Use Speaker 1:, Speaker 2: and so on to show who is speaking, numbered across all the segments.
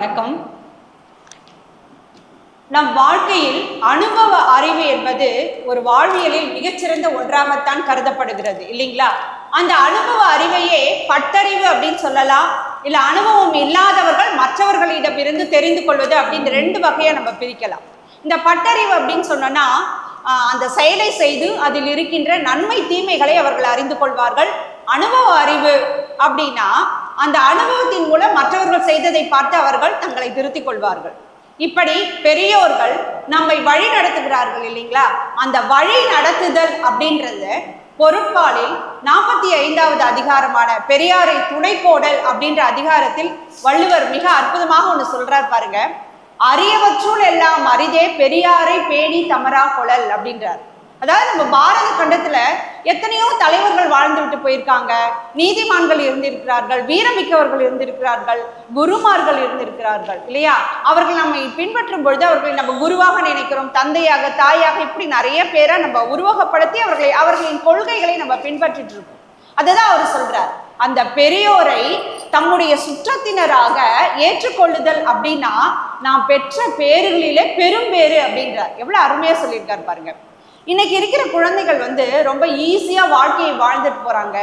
Speaker 1: வணக்கம். நம் வாழ்க்கையில் அனுபவ அறிவு என்பது ஒரு வாழ்வியலில் மிகச்சிறந்த ஒன்றாகத்தான் கருதப்படுகிறது இல்லைங்களா? அந்த அனுபவ அறிவையே பட்டறிவு அப்படின்னு சொல்லலாம், இல்ல அனுபவம் இல்லாதவர்கள் மற்றவர்களிடமிருந்து தெரிந்து கொள்வது அப்படின்னு ரெண்டு வகையா நம்ம பிரிக்கலாம். இந்த பட்டறிவு அப்படின்னு சொன்னோம்னா அந்த செயலை செய்து அதில் இருக்கின்ற நன்மை தீமைகளை அவர்கள் அறிந்து கொள்வார்கள். அனுபவ அறிவு அப்படின்னா அந்த அனுபவத்தின் மூலம் மற்றவர்கள் செய்ததை பார்த்து அவர்கள் தங்களை திருத்திக் கொள்வார்கள். இப்படி பெரியோர்கள் நம்மை வழி நடத்துகிறார்கள் இல்லைங்களா? அந்த வழி நடத்துதல் அப்படின்றத பொருட்பாலில் 45வது அதிகாரமான பெரியாரை துணைக்கோடல் அப்படின்ற அதிகாரத்தில் வள்ளுவர் மிக அற்புதமாக ஒன்று சொல்றார் பாருங்க. அரியவற்றுள் எல்லாம் அரிதே பெரியாரை பேணி தமரா கொளல் அப்படின்றார். அதாவது நம்ம பாரத கண்டத்துல எத்தனையோ தலைவர்கள் வாழ்ந்து விட்டு போயிருக்காங்க. நீதிமான்கள் இருந்திருக்கிறார்கள், வீரமிக்கவர்கள் இருந்திருக்கிறார்கள், குருமார்கள் இருந்திருக்கிறார்கள் இல்லையா? அவர்கள் நம்மை பின்பற்றும் பொழுது அவர்களை நம்ம குருவாக நினைக்கிறோம், தந்தையாக, தாயாக, இப்படி நிறைய பேரை நம்ம உருவகப்படுத்தி அவர்களின் கொள்கைகளை நம்ம பின்பற்றிட்டு இருக்கோம். அதுதான் அவர் சொல்றார். அந்த பெரியோரை தம்முடைய சுற்றத்தினராக ஏற்றுக்கொள்ளுதல் அப்படின்னா நாம் பெற்ற பேறுகளிலே பெரும் பேறு அப்படின்றார். எவ்வளவு அருமையா சொல்லியிருக்காரு பாருங்க. இன்னைக்கு இருக்கிற குழந்தைகள் ரொம்ப ஈஸியா வாழ்க்கையை வாழ்ந்துட்டு போறாங்க,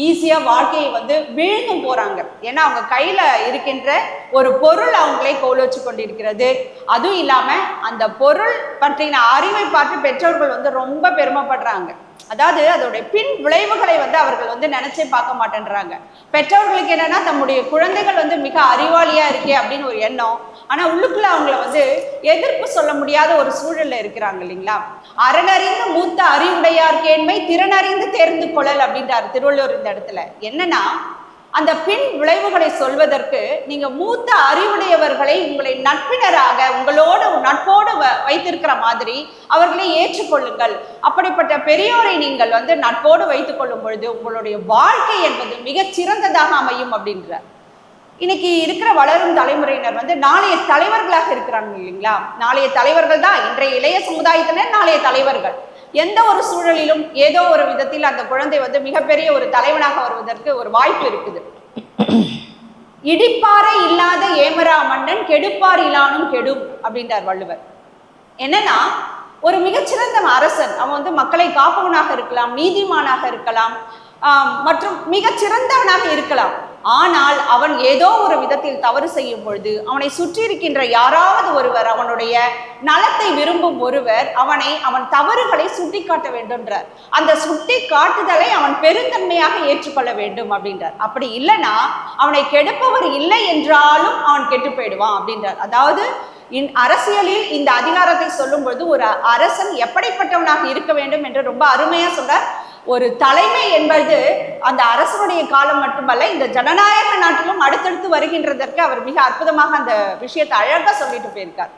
Speaker 1: ஈஸியா வாழ்க்கையை வீழ்ந்தும் போறாங்க. ஏன்னா அவங்க கையில இருக்கின்ற ஒரு பொருள் அவங்களே கோல் வச்சு கொண்டிருக்கிறது. அதுவும் இல்லாம அந்த பொருள் பற்றின அறிவை பார்த்து பெற்றோர்கள் ரொம்ப பெருமைப்படுறாங்க. அதாவது அதோடைய பின் விளைவுகளை அவர்கள் நினைச்சே பார்க்க மாட்டேன்றாங்க. பெற்றோர்களுக்கு என்னன்னா தம்முடைய குழந்தைகள் மிக அறிவாளியா இருக்கே அப்படின்னு ஒரு எண்ணம். ஆனா உள்ளுக்குள்ள அவங்கள எதிர்ப்பு சொல்ல முடியாத ஒரு சூழல்ல இருக்கிறாங்க இல்லைங்களா? அறனறிந்து மூத்த அறிவுடையார் கேண்மை திறனறிந்து தேர்ந்து கொள்ளல் அப்படின்றார் திருவள்ளுவர். இந்த இடத்துல என்னன்னா அந்த பின் விளைவுகளை சொல்வதற்கு நீங்க மூத்த அறிவுடையவர்களை உங்களை நட்பினராக உங்களோடு நட்போடு வைத்திருக்கிற மாதிரி அவர்களை ஏற்றுக்கொள்ளுங்கள். அப்படிப்பட்ட பெரியோரை நீங்கள் நட்போடு வைத்துக் கொள்ளும் பொழுது உங்களுடைய வாழ்க்கை என்பது மிகச் சிறந்ததாக அமையும் அப்படின்றார். இன்னைக்கு இருக்கிற வளரும் தலைமுறையினர் நாளைய தலைவர்களாக இருக்கிறாங்க இல்லைங்களா? நாளைய தலைவர்கள் தான் இன்றைய இளைய சமுதாயத்தினர் நாளைய தலைவர்கள். எந்த ஒரு சூழலிலும் ஏதோ ஒரு விதத்தில் அந்த குழந்தை மிகப்பெரிய ஒரு தலைவனாக வருவதற்கு ஒரு வாய்ப்பு இருக்குது. இடிப்பாறை இல்லாத ஏமரா மன்னன் கெடுப்பார் இலானும் கெடும் அப்படின்றார் வள்ளுவர். என்னன்னா ஒரு மிகச்சிறந்த அரசன் அவன் மக்களை காப்பவனாக இருக்கலாம், நீதிமானாக இருக்கலாம், மற்றும் மிகச்சிறந்தவனாக இருக்கலாம். ஆனால் அவன் ஏதோ ஒரு விதத்தில் தவறு செய்யும் பொழுது அவனை சுற்றி இருக்கின்ற யாராவது ஒருவர், அவனுடைய நலத்தை விரும்பும் ஒருவர் அவன் தவறுகளை சுட்டி காட்ட வேண்டும்ன்றார். அந்த சுட்டி காட்டுதலை அவன் பெருந்தன்மையாக ஏற்றுக்கொள்ள வேண்டும் அப்படின்றார். அப்படி இல்லைன்னா அவனை கெடுப்பவர் இல்லை என்றாலும் அவன் கெட்டு போயிடுவான் அப்படின்றார். அதாவது அரசியலில் இந்த அதிகாரத்தை சொல்லும் பொழுது ஒரு அரசன் எப்படிப்பட்டவனாக இருக்க வேண்டும் என்று ரொம்ப அருமையா சொல்றார். ஒரு தலைமை என்பது அந்த அரசனுடைய காலம் மட்டுமல்ல, இந்த ஜனநாயக நாட்டிலும் அடுத்தடுத்து வருகின்றதற்கு அவர் மிக அற்புதமாக அந்த விஷயத்தை அழகா சொல்லிட்டு போயிருக்கார்.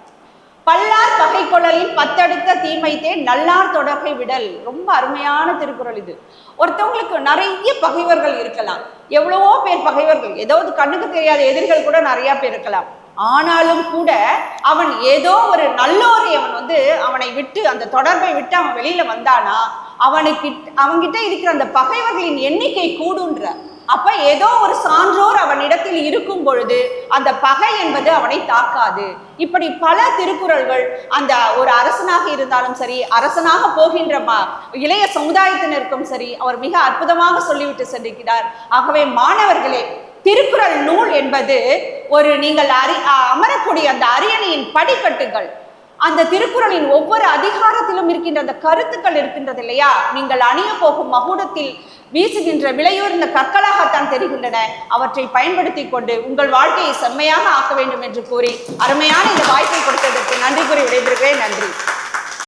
Speaker 1: பல்லார் பகை கொள்ளலில் பத்தடுத்த தீமைத்தே நல்லார் தொடர்கை விடல். ரொம்ப அருமையான திருக்குறள் இது. ஒருத்தவங்களுக்கு நிறைய பகைவர்கள் இருக்கலாம், எவ்வளவோ பேர் பகைவர்கள், ஏதோ கண்ணுக்கு தெரியாத எதிரிகள் கூட நிறைய பேர் இருக்கலாம். ஆனாலும் கூட அவன் ஏதோ ஒரு நல்லோரை அவனை விட்டு அந்த தொடர்பை விட்டு அவன் வெளியில வந்தானா அவன்கிட்ட இருக்கிற அந்த பகைவர்களின் எண்ணிக்கை கூடுன்ற. அப்ப ஏதோ ஒரு சான்றோர் அவனிடத்தில் இருக்கும் பொழுது அந்த பகை என்பது அவனை தாக்காது. இப்படி பல திருக்குறள்கள் அந்த ஒரு அரசனாக இருந்தாலும் சரி, அரசனாக போகின்ற இளைய சமுதாயத்தினருக்கும் சரி அவர் மிக அற்புதமாக சொல்லிவிட்டு சென்றிருக்கிறார். ஆகவே மாணவர்களே, திருக்குறள் நூல் என்பது ஒரு நீங்கள் அமரக்கூடிய அந்த அரியணையின் படிக்கட்டுகள். அந்த திருக்குறளின் ஒவ்வொரு அதிகாரத்திலும் இருக்கின்ற அந்த கருத்துக்கள் இருக்கின்றது இல்லையா? நீங்கள் அணிய போகும் மகுடத்தில் வீசுகின்ற விலையுயர்ந்த கற்களாகத்தான் தெரிகின்றன. அவற்றை பயன்படுத்தி கொண்டு உங்கள் வாழ்க்கையை செம்மையாக ஆக்க வேண்டும் என்று கூறி அருமையான இந்த வாய்ப்பை கொடுத்ததற்கு நன்றி கூறி விடைபெறுகிறேன். நன்றி.